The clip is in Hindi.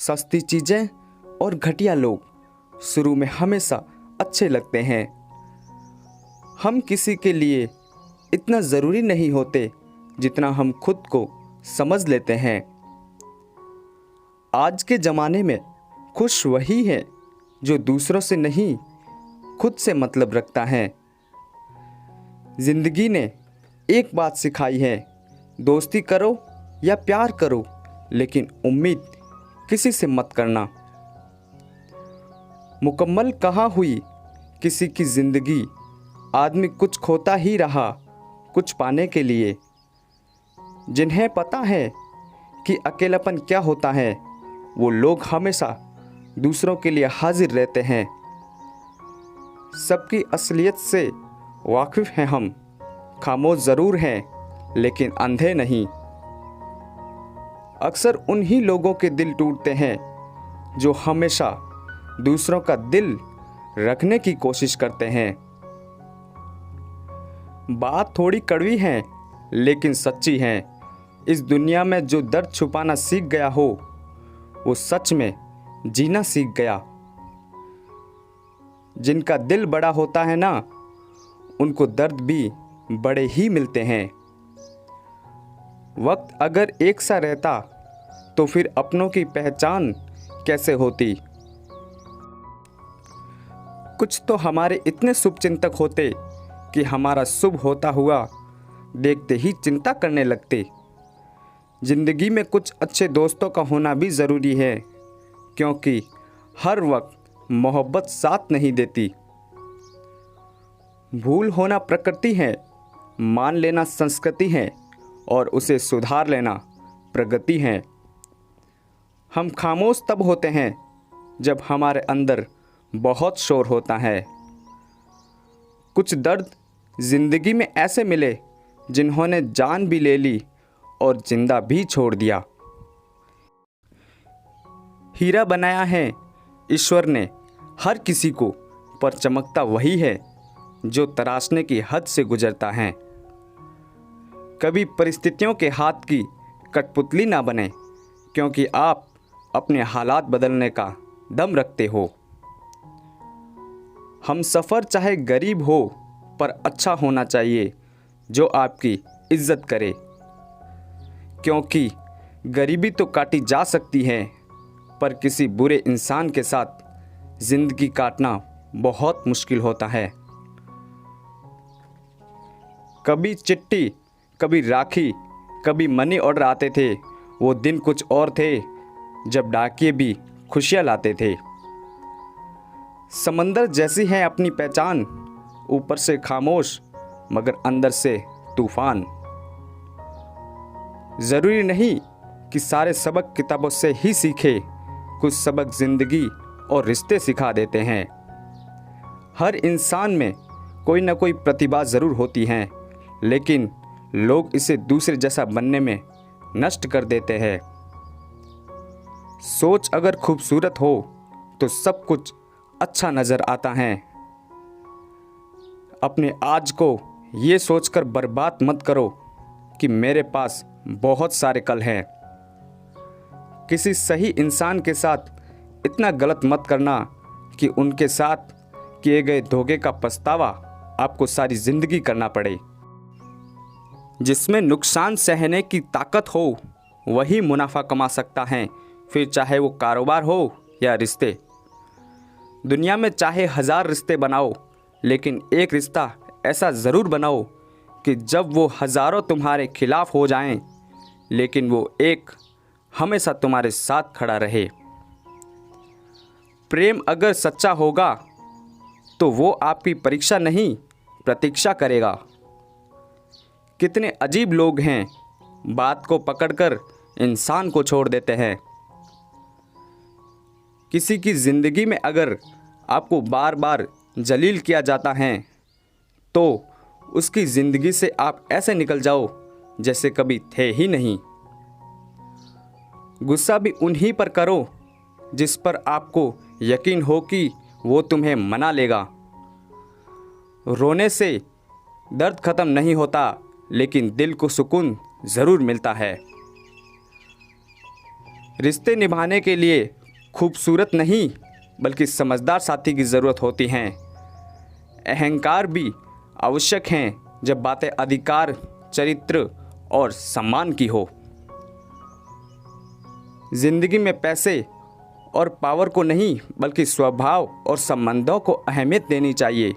सस्ती चीज़ें और घटिया लोग शुरू में हमेशा अच्छे लगते हैं। हम किसी के लिए इतना ज़रूरी नहीं होते जितना हम खुद को समझ लेते हैं। आज के ज़माने में खुश वही है जो दूसरों से नहीं खुद से मतलब रखता है। ज़िंदगी ने एक बात सिखाई है, दोस्ती करो या प्यार करो, लेकिन उम्मीद किसी से मत करना। मुकम्मल कहाँ हुई किसी की ज़िंदगी, आदमी कुछ खोता ही रहा कुछ पाने के लिए। जिन्हें पता है कि अकेलापन क्या होता है, वो लोग हमेशा दूसरों के लिए हाजिर रहते हैं। सबकी असलियत से वाकिफ़ हैं हम, खामोश ज़रूर हैं लेकिन अंधे नहीं। अक्सर उन्हीं लोगों के दिल टूटते हैं जो हमेशा दूसरों का दिल रखने की कोशिश करते हैं। बात थोड़ी कड़वी है लेकिन सच्ची है। इस दुनिया में जो दर्द छुपाना सीख गया हो, वो सच में जीना सीख गया। जिनका दिल बड़ा होता है ना, उनको दर्द भी बड़े ही मिलते हैं। वक्त अगर एक सा रहता तो फिर अपनों की पहचान कैसे होती। कुछ तो हमारे इतने शुभचिंतक होते कि हमारा शुभ होता हुआ देखते ही चिंता करने लगते। ज़िंदगी में कुछ अच्छे दोस्तों का होना भी ज़रूरी है, क्योंकि हर वक्त मोहब्बत साथ नहीं देती। भूल होना प्रकृति है, मान लेना संस्कृति है और उसे सुधार लेना प्रगति है। हम खामोश तब होते हैं जब हमारे अंदर बहुत शोर होता है। कुछ दर्द ज़िंदगी में ऐसे मिले जिन्होंने जान भी ले ली और जिंदा भी छोड़ दिया। हीरा बनाया है ईश्वर ने हर किसी को, पर चमकता वही है जो तराशने की हद से गुजरता है। कभी परिस्थितियों के हाथ की कठपुतली ना बने, क्योंकि आप अपने हालात बदलने का दम रखते हो। हम सफ़र चाहे गरीब हो पर अच्छा होना चाहिए जो आपकी इज्जत करे, क्योंकि गरीबी तो काटी जा सकती है पर किसी बुरे इंसान के साथ ज़िंदगी काटना बहुत मुश्किल होता है। कभी चिट्ठी, कभी राखी, कभी मनी ऑर्डर आते थे। वो दिन कुछ और थे जब डाकिये भी खुशियाँ लाते थे। समंदर जैसी है अपनी पहचान, ऊपर से खामोश मगर अंदर से तूफान। ज़रूरी नहीं कि सारे सबक किताबों से ही सीखे, कुछ सबक ज़िंदगी और रिश्ते सिखा देते हैं। हर इंसान में कोई ना कोई प्रतिभा ज़रूर होती है, लेकिन लोग इसे दूसरे जैसा बनने में नष्ट कर देते हैं। सोच अगर खूबसूरत हो तो सब कुछ अच्छा नज़र आता है। अपने आज को ये सोचकर बर्बाद मत करो कि मेरे पास बहुत सारे कल हैं। किसी सही इंसान के साथ इतना गलत मत करना कि उनके साथ किए गए धोखे का पछतावा आपको सारी ज़िंदगी करना पड़े। जिसमें नुकसान सहने की ताकत हो वही मुनाफा कमा सकता है, फिर चाहे वो कारोबार हो या रिश्ते। दुनिया में चाहे 1000 रिश्ते बनाओ, लेकिन एक रिश्ता ऐसा ज़रूर बनाओ कि जब वो हज़ारों तुम्हारे खिलाफ हो जाएं, लेकिन वो एक हमेशा तुम्हारे साथ खड़ा रहे। प्रेम अगर सच्चा होगा तो वो आपकी परीक्षा नहीं प्रतीक्षा करेगा। कितने अजीब लोग हैं, बात को पकड़कर इंसान को छोड़ देते हैं। किसी की ज़िंदगी में अगर आपको बार बार जलील किया जाता है तो उसकी ज़िंदगी से आप ऐसे निकल जाओ जैसे कभी थे ही नहीं। गुस्सा भी उन्हीं पर करो जिस पर आपको यकीन हो कि वो तुम्हें मना लेगा। रोने से दर्द ख़त्म नहीं होता, लेकिन दिल को सुकून ज़रूर मिलता है। रिश्ते निभाने के लिए खूबसूरत नहीं बल्कि समझदार साथी की ज़रूरत होती है। अहंकार भी आवश्यक हैं जब बातें अधिकार, चरित्र और सम्मान की हो। ज़िंदगी में पैसे और पावर को नहीं बल्कि स्वभाव और संबंधों को अहमियत देनी चाहिए।